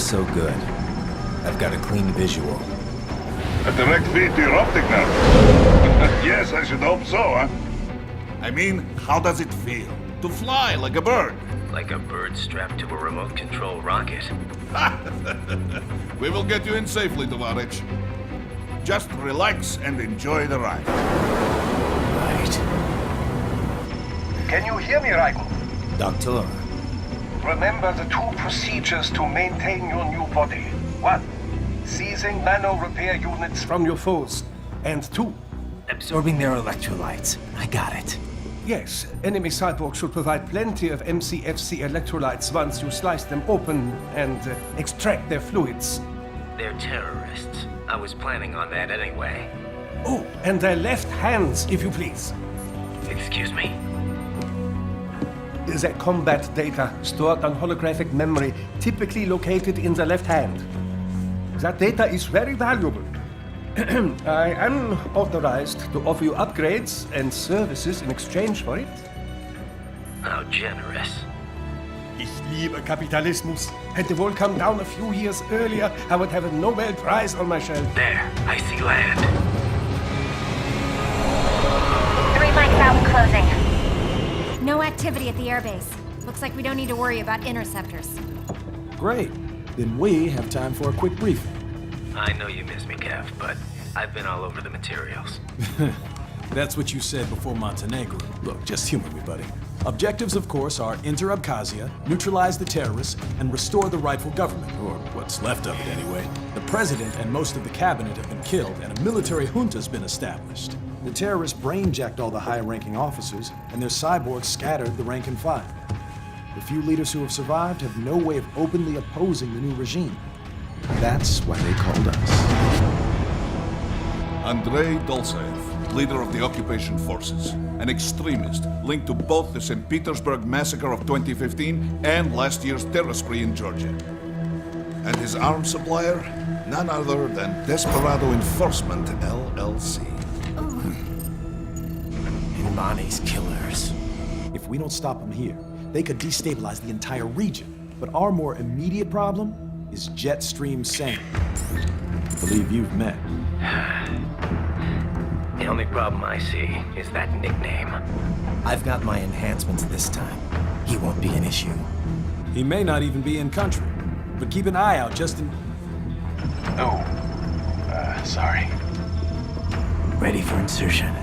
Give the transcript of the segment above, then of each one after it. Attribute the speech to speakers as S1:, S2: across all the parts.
S1: so good. I've got a clean visual.
S2: A direct feed to your optic nerve. Yes, I should hope so, huh? I mean, how does it feel? To fly like a bird?
S3: Like a bird strapped to a remote control rocket.
S2: We will get you in safely, Tovarich. Just relax and enjoy the ride.
S1: Right.
S4: Can you hear me, Raiko?
S1: Doctor.
S4: Remember the two procedures to maintain your new body. 1. Seizing nano repair units from your foes. And 2.
S1: Absorbing their electrolytes. I got it.
S4: Yes, enemy cyborgs should provide plenty of MCFC electrolytes once you slice them open and extract their fluids.
S3: They're terrorists. I was planning on that anyway.
S4: Oh, and their left hands, if you please.
S3: Excuse me?
S4: Their combat data stored on holographic memory, typically located in the left hand. That data is very valuable. I am authorized to offer you upgrades and services in exchange for it.
S3: How generous.
S4: Ich liebe Kapitalismus. Had the world come down a few years earlier, I would have a Nobel Prize on my shelf.
S3: There, I see land.
S5: 3 mics out and closing. No activity at the airbase. Looks like we don't need to worry about interceptors.
S6: Great. Then we have time for a quick briefing.
S3: I know you miss me, Kev, but I've been all over the materials.
S6: That's what you said before Montenegro. Look, just humor me, buddy. Objectives, of course, are enter Abkhazia, neutralize the terrorists, and restore the rightful government, or what's left of it anyway. The president and most of the cabinet have been killed, and a military junta's been established. The terrorists brain-jacked all the high-ranking officers, and their cyborgs scattered the rank and file. The few leaders who have survived have no way of openly opposing the new regime. That's why they called us.
S2: Andrei Dolzaev, leader of the occupation forces, an extremist linked to both the St. Petersburg massacre of 2015 and last year's terror spree in Georgia. And his arms supplier, none other than Desperado Enforcement, LLC.
S1: Imani's killers.
S6: If we don't stop them here, they could destabilize the entire region. But our more immediate problem is Jetstream Sane. I believe you've met.
S3: The only problem I see is that nickname.
S1: I've got my enhancements this time. He won't be an issue.
S6: He may not even be in country, but keep an eye out just in...
S4: Oh, sorry.
S1: Ready for insertion.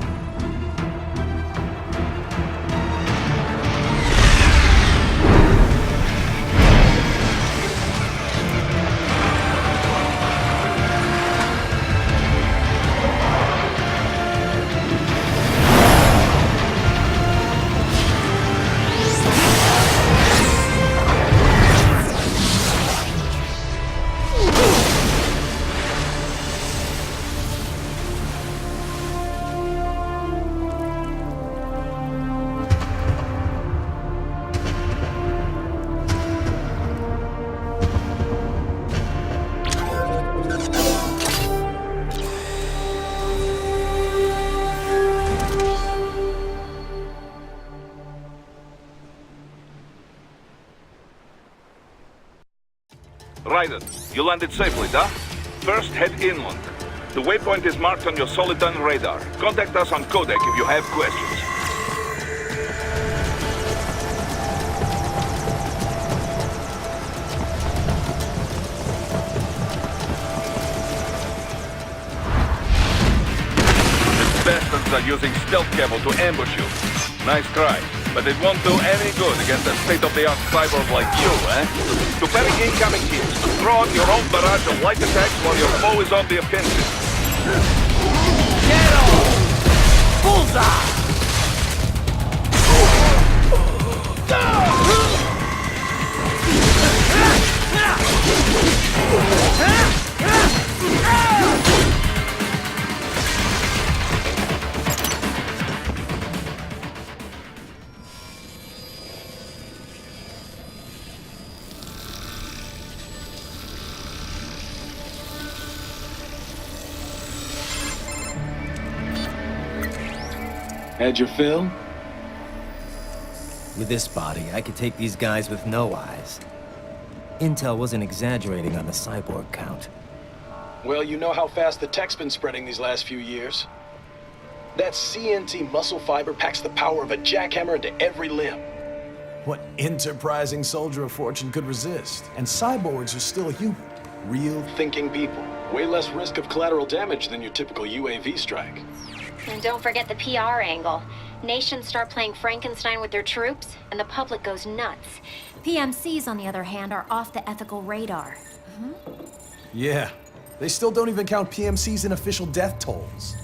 S2: Raiden, you landed safely, da? First, head inland. The waypoint is marked on your Soliton radar. Contact us on codec if you have questions. These bastards are using stealth cable to ambush you. Nice try. But it won't do any good against a state-of-the-art cyborg like you, eh? To parry incoming hits, throw out your own barrage of light attacks while your foe is on the offensive.
S1: Get on! Bullseye!
S6: Had your fill?
S1: With this body, I could take these guys with no eyes. Intel wasn't exaggerating on the cyborg count.
S7: Well, you know how fast the tech's been spreading these last few years. That CNT muscle fiber packs the power of a jackhammer into every limb.
S6: What enterprising soldier of fortune could resist? And cyborgs are still human. Real
S7: Thinking people. Way less risk of collateral damage than your typical UAV strike.
S5: And don't forget the PR angle. Nations start playing Frankenstein with their troops, and the public goes nuts. PMCs, on the other hand, are off the ethical radar.
S6: Yeah, they still don't even count PMCs in official death tolls.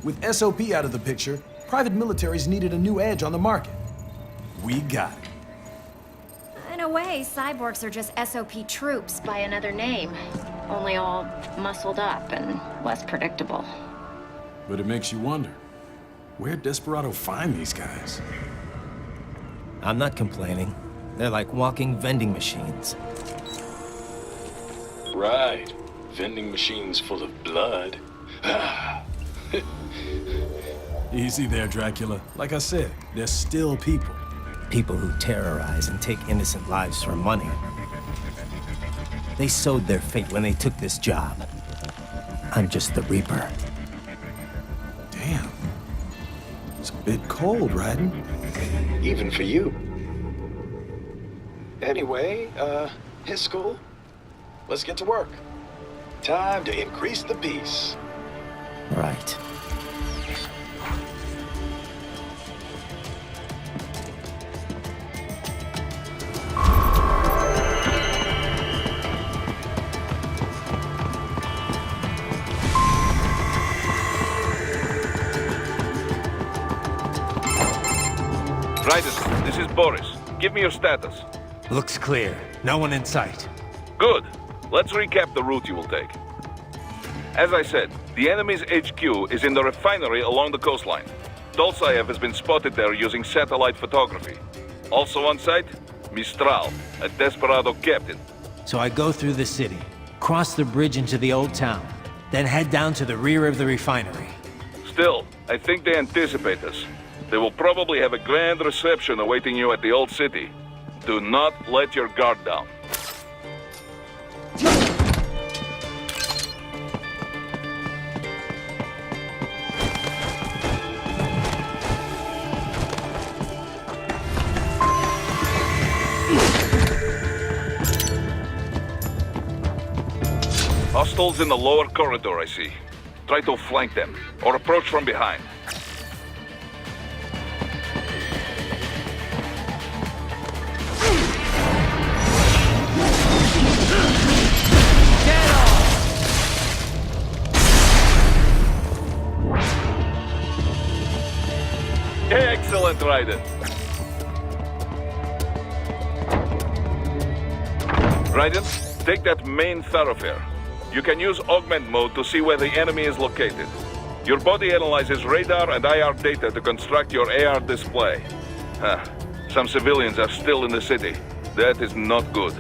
S6: With SOP out of the picture, private militaries needed a new edge on the market. We got it.
S5: In a way, cyborgs are just SOP troops by another name. Only all muscled up and less predictable.
S6: But it makes you wonder, where'd Desperado find these guys?
S1: I'm not complaining. They're like walking vending machines.
S7: Right. Vending machines full of blood.
S6: Easy there, Dracula. Like I said, they're still people.
S1: People who terrorize and take innocent lives for money. They sowed their fate when they took this job. I'm just the Reaper.
S6: Damn. It's a bit cold, Raiden.
S7: Even for you. Anyway, his school? Let's get to work. Time to increase the peace.
S1: Right.
S2: Raiden, this is Boris. Give me your status.
S1: Looks clear. No one in sight.
S2: Good. Let's recap the route you will take. As I said, the enemy's HQ is in the refinery along the coastline. Dolsaev has been spotted there using satellite photography. Also on site, Mistral, a Desperado captain.
S8: So I go through the city, cross the bridge into the old town, then head down to the rear of the refinery.
S2: Still, I think they anticipate us. They will probably have a grand reception awaiting you at the old city. Do not let your guard down. Hostiles in the lower corridor, I see. Try to flank them, or approach from behind. Excellent, Raiden. Raiden, take that main thoroughfare. You can use augment mode to see where the enemy is located. Your body analyzes radar and IR data to construct your AR display. Some civilians are still in the city. That is not good.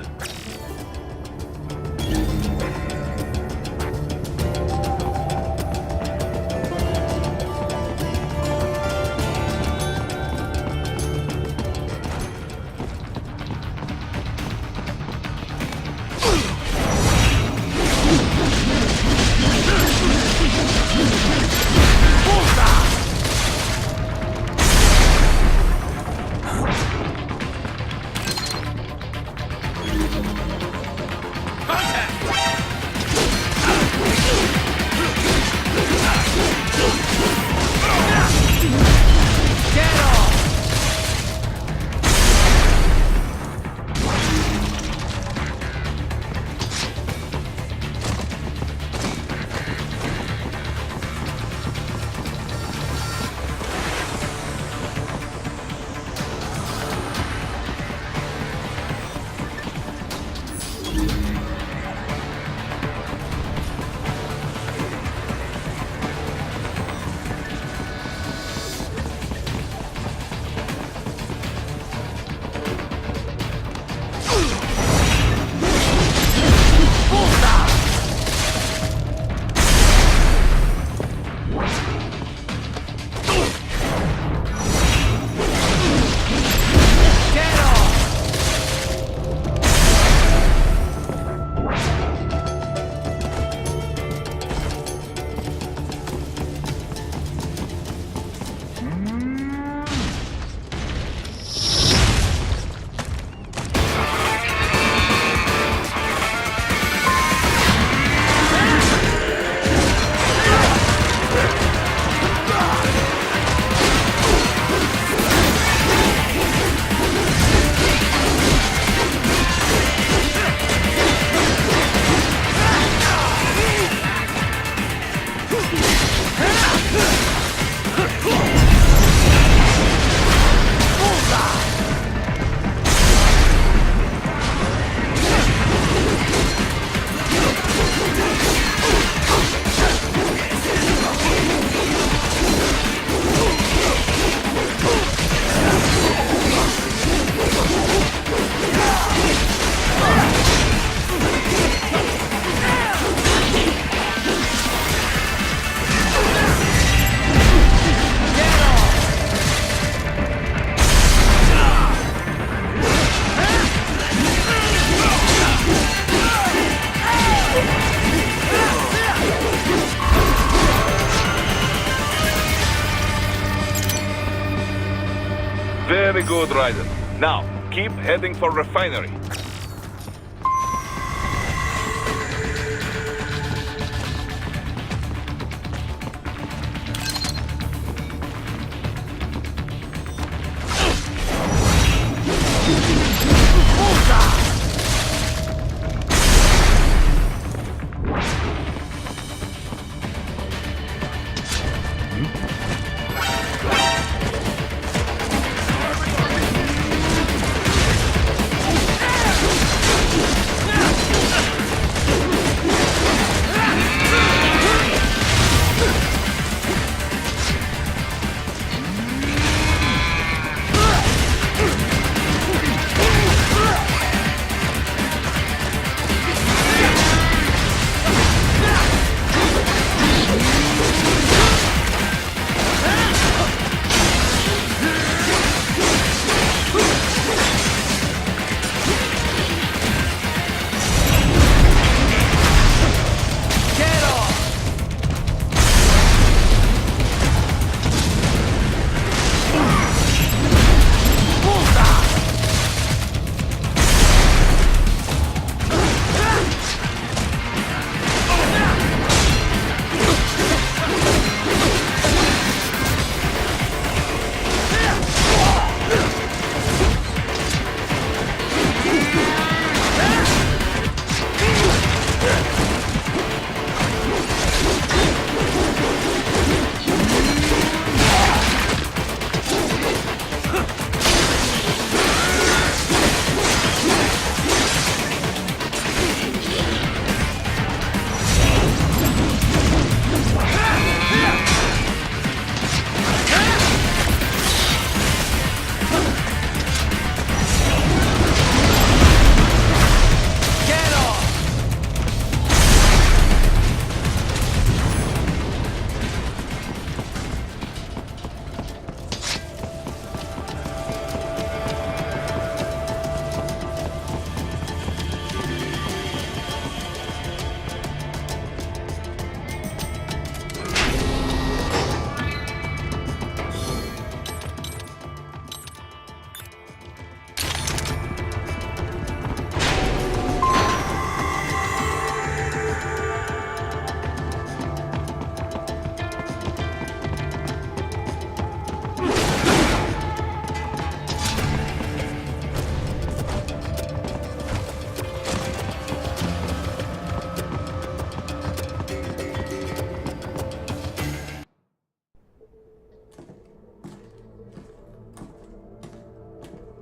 S2: Very good, Raiden. Now, keep heading for refinery.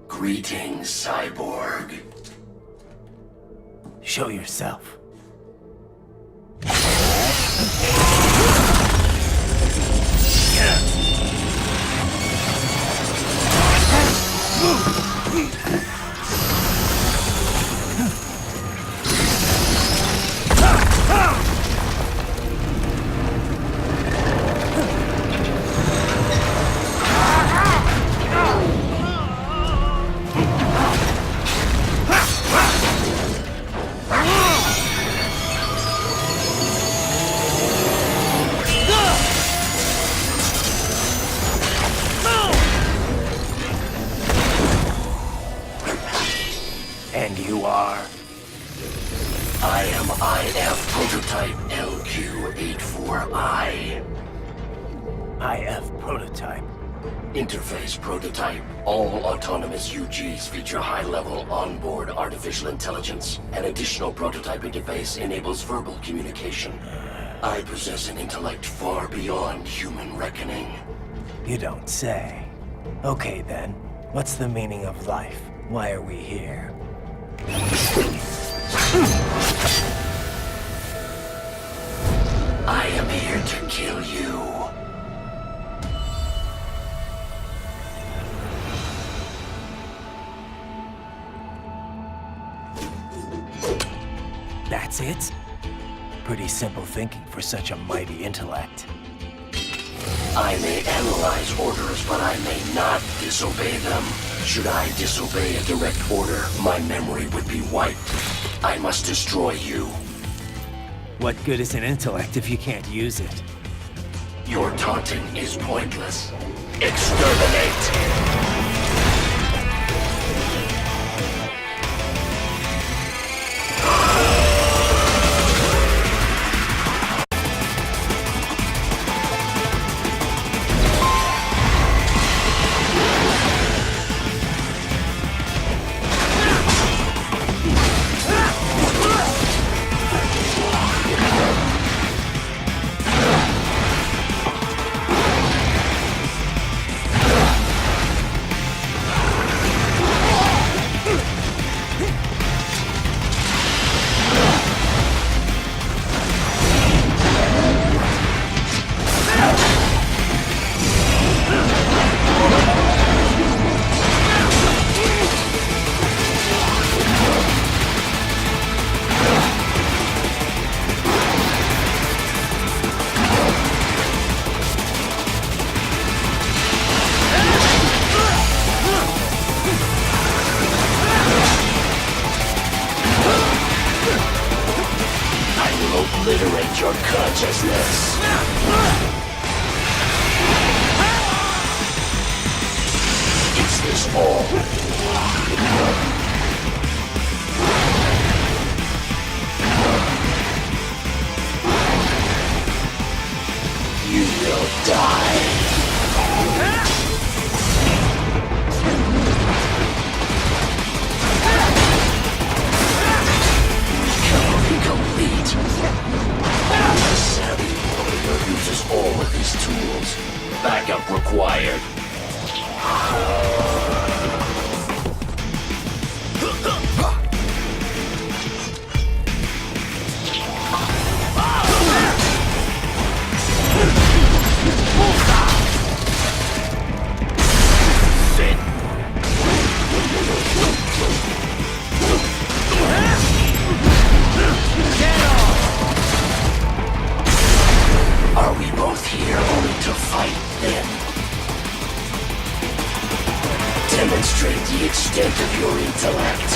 S9: Greetings, cyborg.
S1: Show yourself. And you are?
S9: I am IF Prototype LQ84I.
S1: IF Prototype.
S9: Interface Prototype. All autonomous UGs feature high-level onboard artificial intelligence. An additional prototype interface enables verbal communication. I possess an intellect far beyond human reckoning.
S1: You don't say. Okay then, what's the meaning of life? Why are we here?
S9: I am here to kill you.
S1: That's it? Pretty simple thinking for such a mighty intellect.
S9: I may analyze orders, but I may not disobey them. Should I disobey a direct order, my memory would be wiped. I must destroy you.
S1: What good is an intellect if you can't use it?
S9: Your taunting is pointless. Exterminate! obliterate your consciousness. Is this all? You will die. Complete. The savvy warrior uses all of his tools. Backup required. Are we both here only to fight then? Demonstrate the extent of your intellect.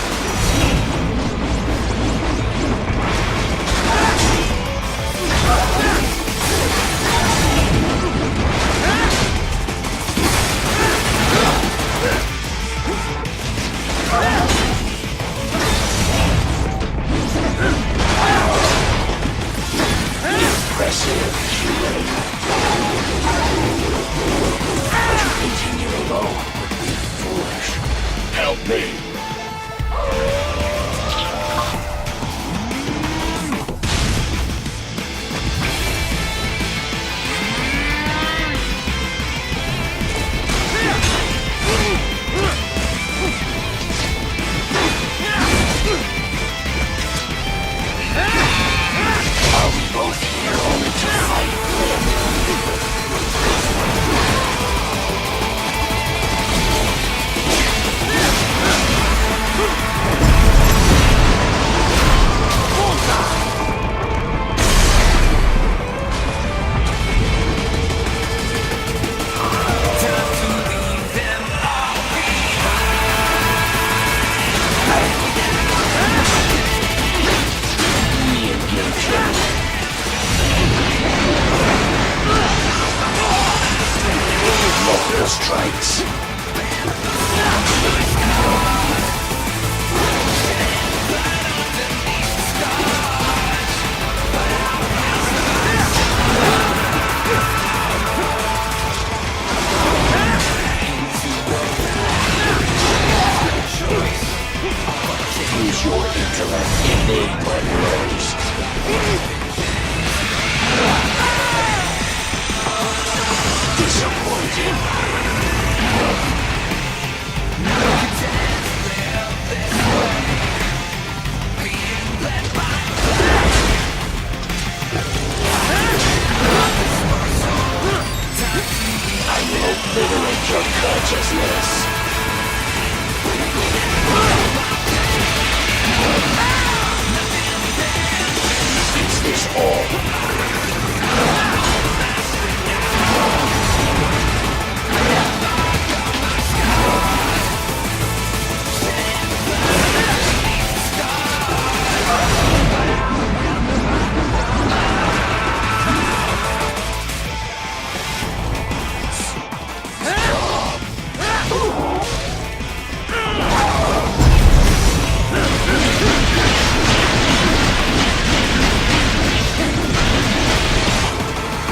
S9: Impressive, human. But to continue alone would be foolish. Help me. Are we both here only to fight then? Multiple strikes. Use your intellect in aid my blows. Disappointed. I will obliterate your consciousness. Is this all?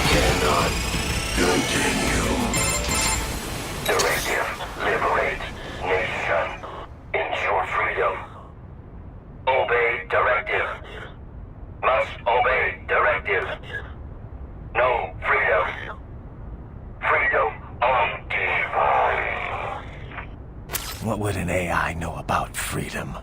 S9: Cannot continue. Directive: liberate nation. Ensure freedom. Obey directive. Must obey directive. No freedom. Freedom undefined.
S1: What would an AI know about freedom?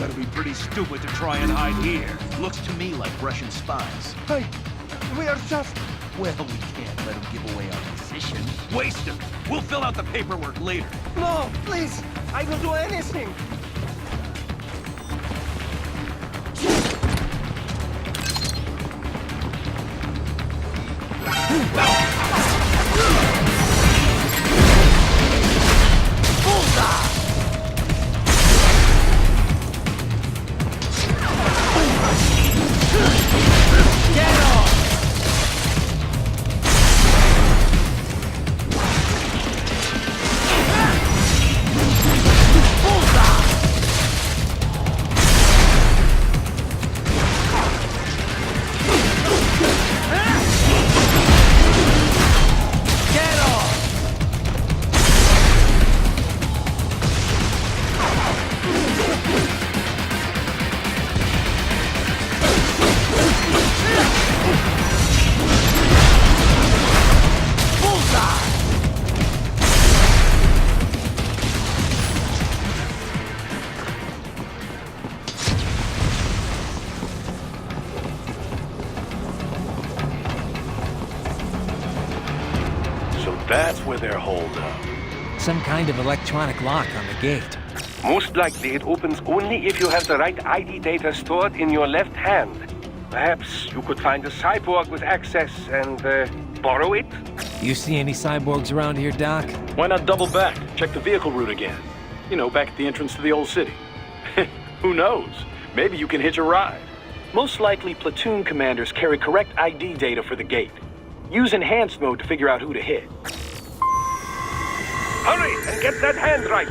S10: gotta be pretty stupid to try and hide here. Looks to me like Russian spies.
S4: Hey, we are just...
S10: Well, we can't let them give away our position. Waste them. We'll fill out the paperwork later.
S4: No, please! I will do anything!
S11: That's where they're holed up.
S8: Some kind of electronic lock on the gate.
S11: Most likely it opens only if you have the right ID data stored in your left hand. Perhaps you could find a cyborg with access and borrow it?
S8: You see any cyborgs around here, Doc?
S7: Why not double back? Check the vehicle route again. You know, back at the entrance to the old city. Who knows? Maybe you can hitch a ride. Most likely, platoon commanders carry correct ID data for the gate. Use enhanced mode to figure out who to hit.
S11: Hurry and get that hand right!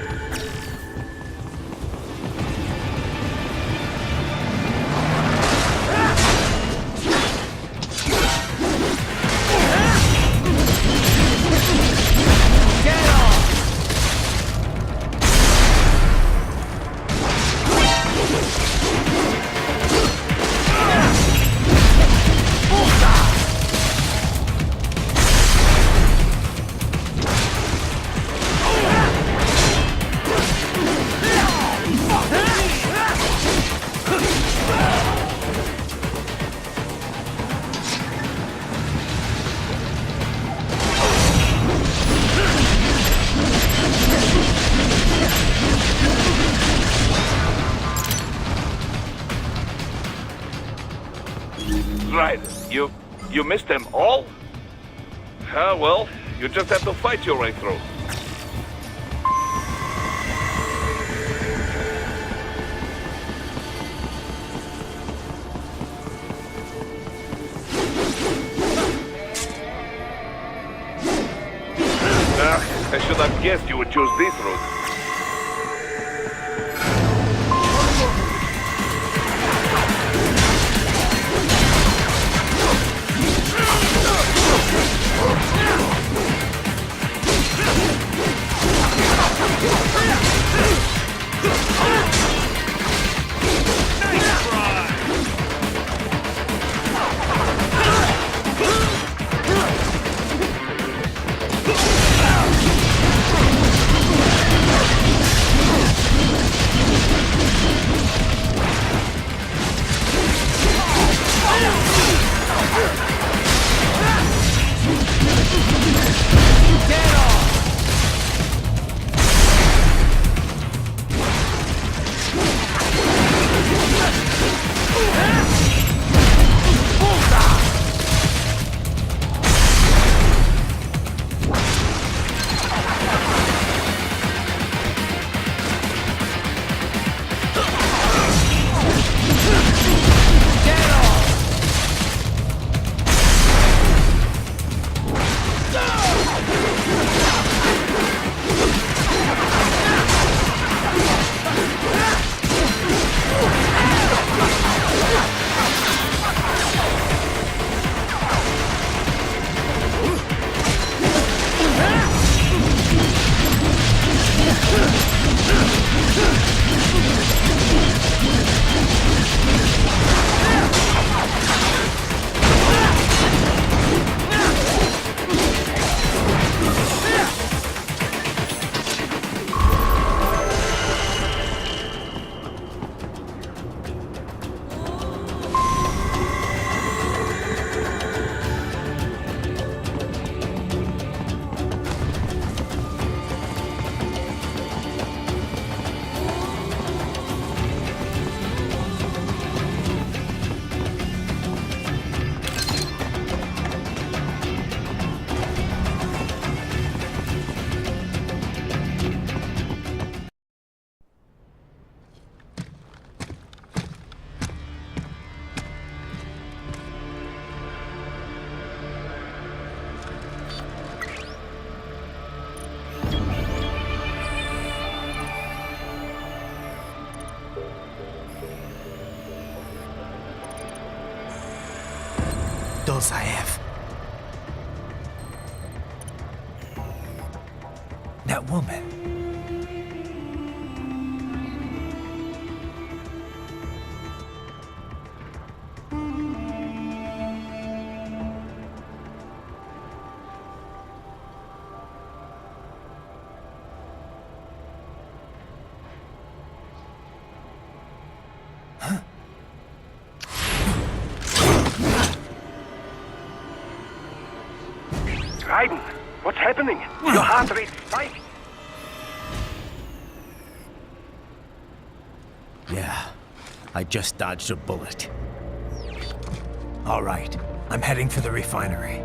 S11: Right. You missed them all? Ah, well, you just have to fight your way through. I should have guessed you would choose this route.
S1: Dolzaev. That woman.
S11: Raiden, what's happening? Your heart rate spiked.
S1: Yeah, I just dodged a bullet. All right, I'm heading for the refinery.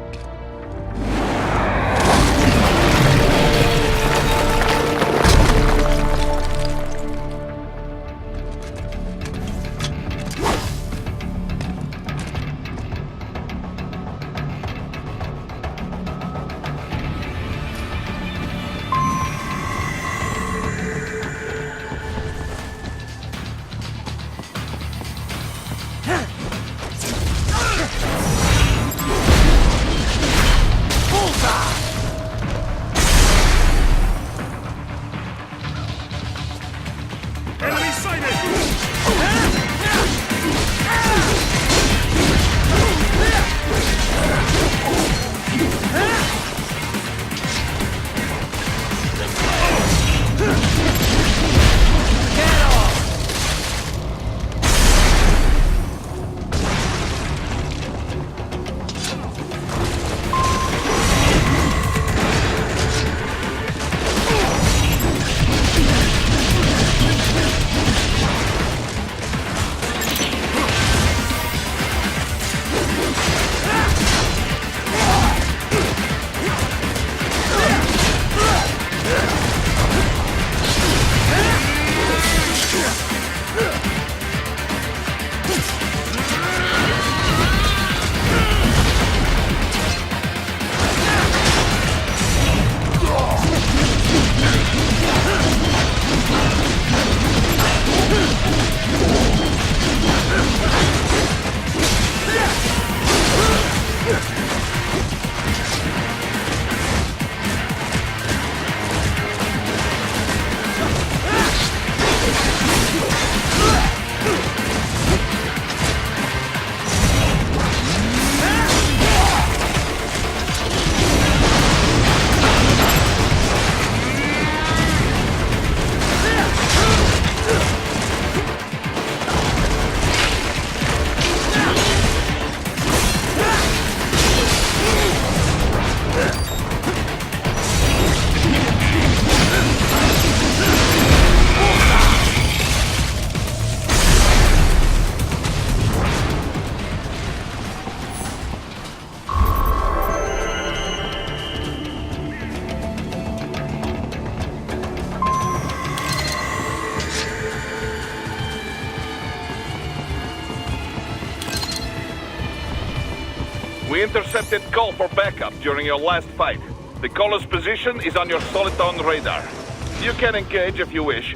S2: We intercepted call for backup during your last fight. The caller's position is on your Soliton radar. You can engage if you wish.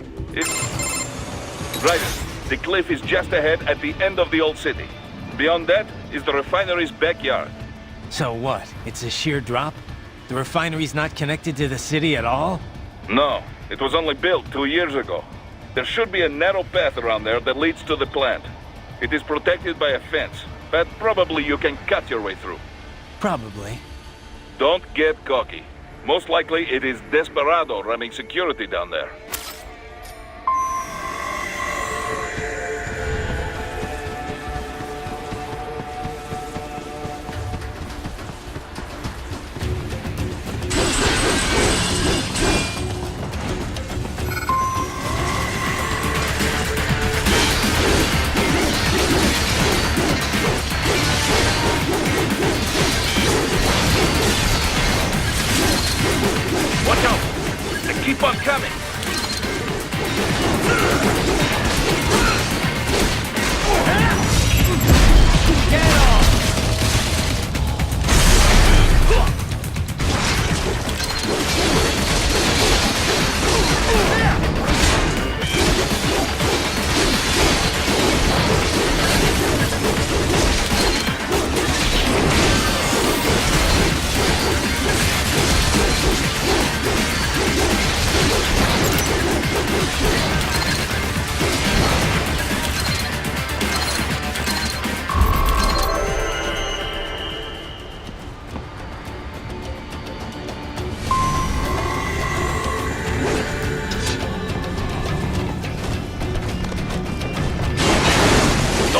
S2: Right, the cliff is just ahead at the end of the old city. Beyond that is the refinery's backyard.
S8: So what? It's a sheer drop? The refinery's not connected to the city at all?
S2: No, it was only built 2 years ago. There should be a narrow path around there that leads to the plant. It is protected by a fence, but probably you can cut your way through.
S8: Probably.
S2: Don't get cocky. Most likely it is Desperado running security down there. Watch out! They keep on coming!
S10: Get off!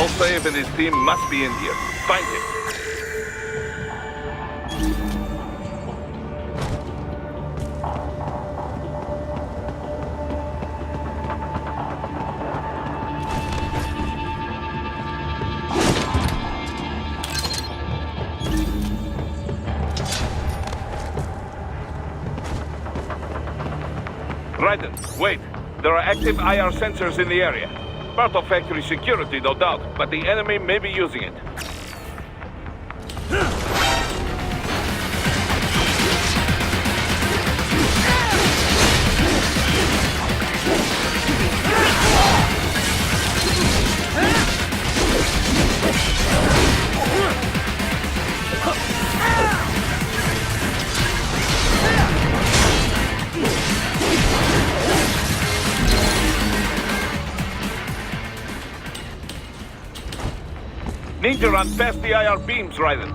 S11: Mosaev and his team must be in here. Find him. Raiden, wait. There are active IR sensors in the area. Part of factory security, no doubt, but the enemy may be using it. Need to run past the IR beams, Raiden.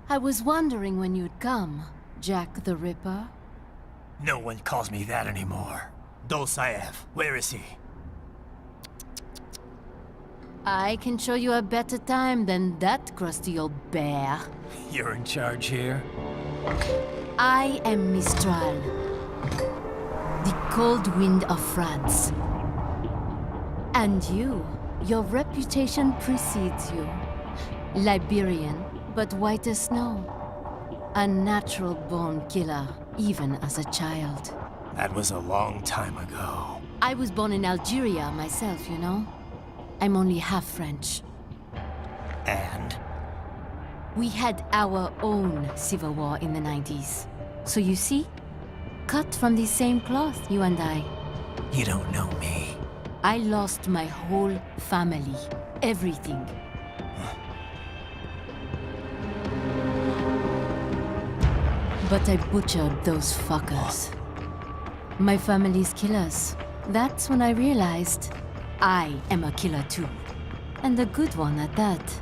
S12: I was wondering when you'd come, Jack the Ripper.
S1: No one calls me that anymore. Dosaev, where is he?
S12: I can show you a better time than that crusty old bear.
S1: You're in charge here?
S12: I am Mistral, the cold wind of France. And your reputation precedes you. Liberian, but white as snow. A natural-born killer, even as a child.
S1: That was a long time ago.
S12: I was born in Algeria myself, you know? I'm only half French.
S1: And?
S12: We had our own civil war in the 90s. So you see? Cut from the same cloth, you and I.
S1: You don't know me.
S12: I lost my whole family. Everything. But I butchered those fuckers. My family's killers. That's when I realized I am a killer too. And a good one at that.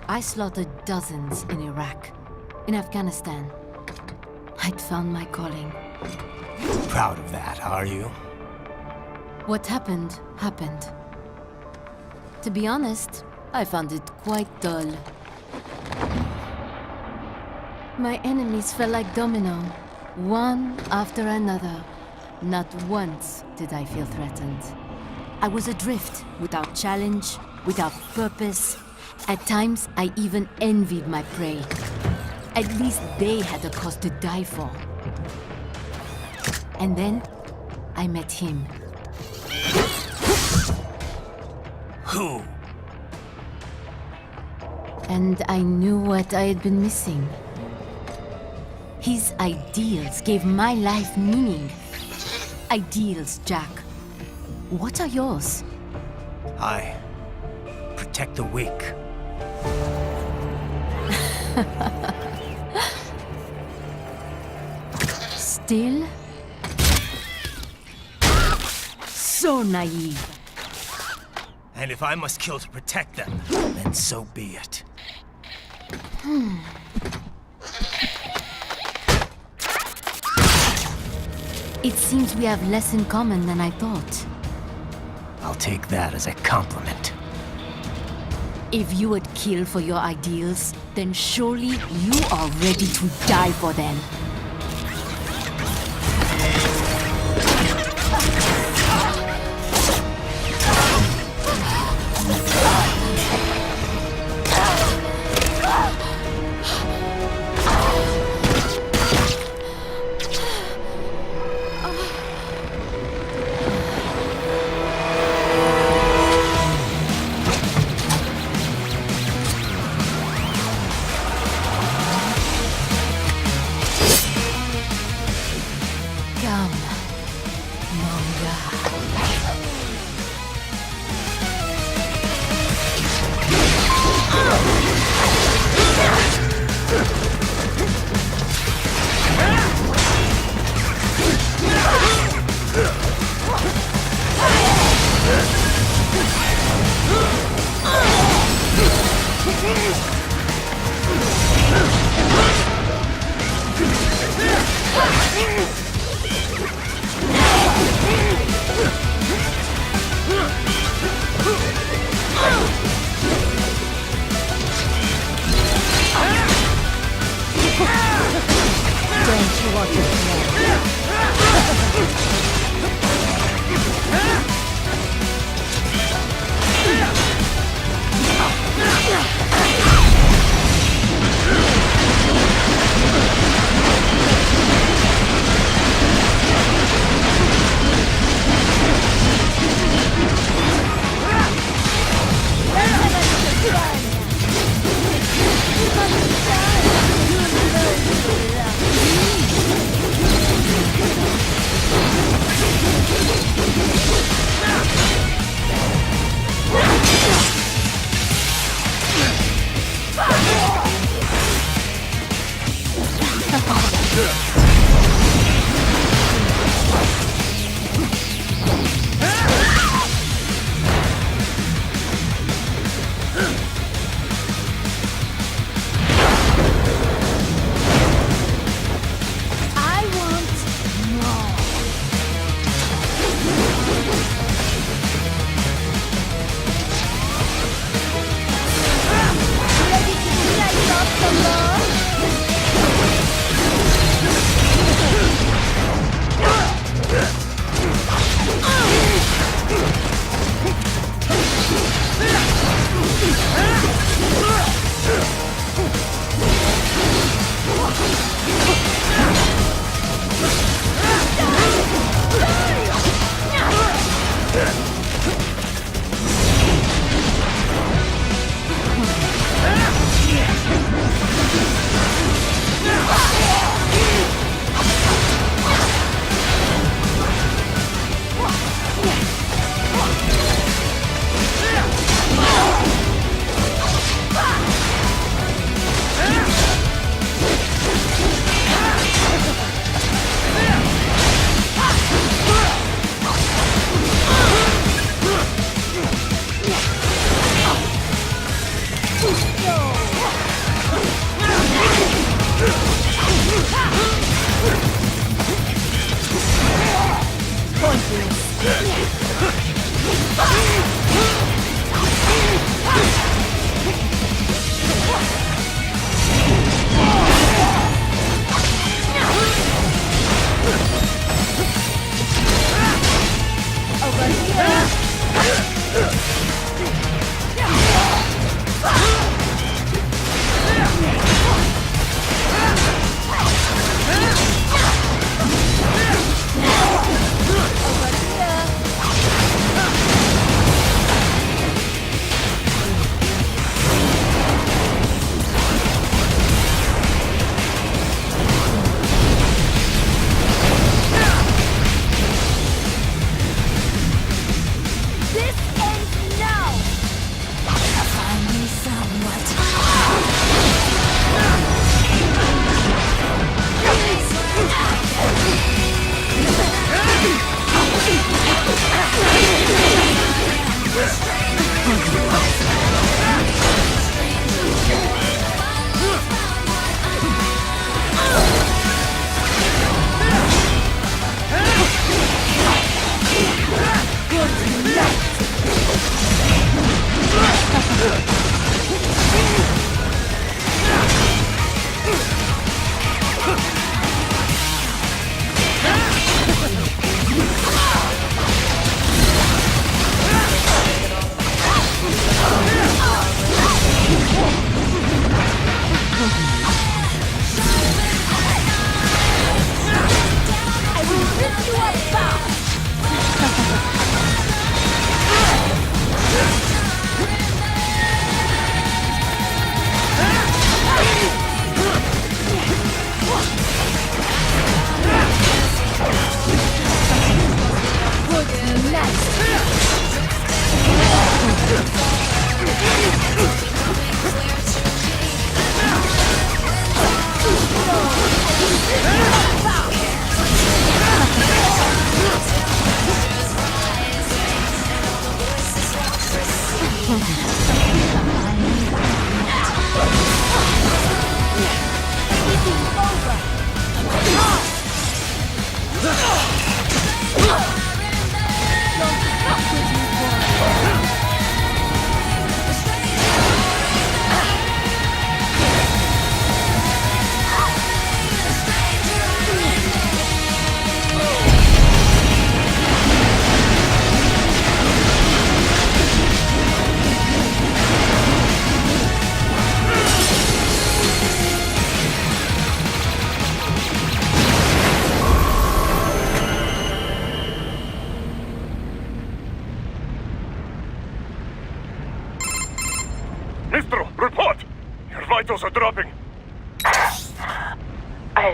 S12: I slaughtered dozens in Iraq, in Afghanistan. I'd found my calling.
S1: Proud of that, are you?
S12: What happened, happened. To be honest, I found it quite dull. My enemies fell like domino, One after another, not once did I feel threatened. I was adrift, without challenge, without purpose. At times, I even envied my prey. At least they had a cause to die for. And then, I met him.
S1: Who?
S12: And I knew what I had been missing. His ideals gave my life meaning. Ideals, Jack. What are yours?
S1: I protect the weak.
S12: Still? So naive.
S1: And if I must kill to protect them, then so be it.
S12: It seems we have less in common than I thought.
S1: I'll take that as a compliment.
S12: If you would kill for your ideals, then surely you are ready to die for them.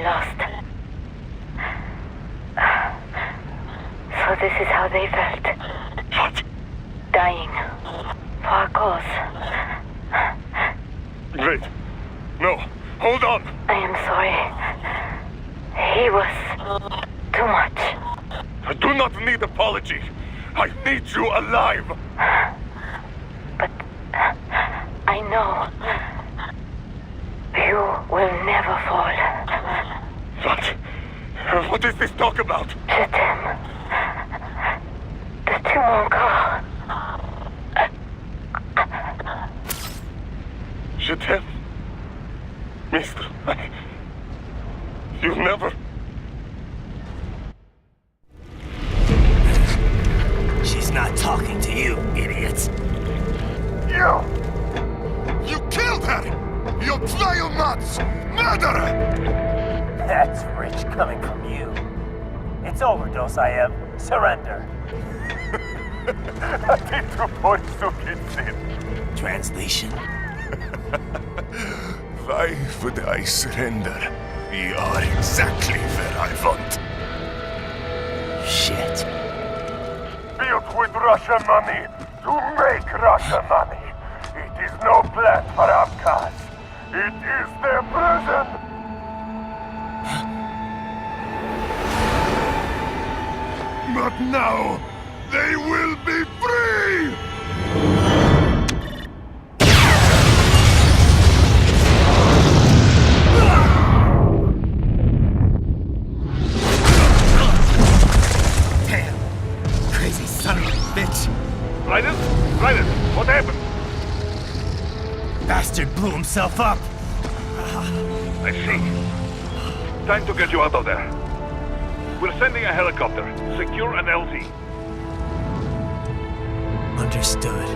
S13: lost. So this is how they felt.
S9: What?
S13: Dying. For a cause.
S9: Wait. No. Hold on.
S13: I am sorry. He was too much.
S9: I do not need apology. I need you alive.
S13: But I know you will never fall.
S9: What? What is this talk about?
S13: Je t'aime. De tout mon corps.
S9: Je t'aime. Mister, you never...
S1: She's not talking to you, idiot.
S9: You killed her! You vile nuts! Murderer!
S1: That's rich coming from you. It's overdose, I am. Surrender. Translation.
S9: Why would I surrender? You are exactly where I want.
S1: Shit.
S9: Built with Russian money to make Russian money. It is no plan for outcasts. It is their prison. But now, they will be free!
S1: Damn! Crazy son of a bitch!
S9: Ryder? Ryder, what happened?
S1: Bastard blew himself up!
S9: I see. Time to get you out of there. We're sending a helicopter. Secure an LZ.
S1: Understood.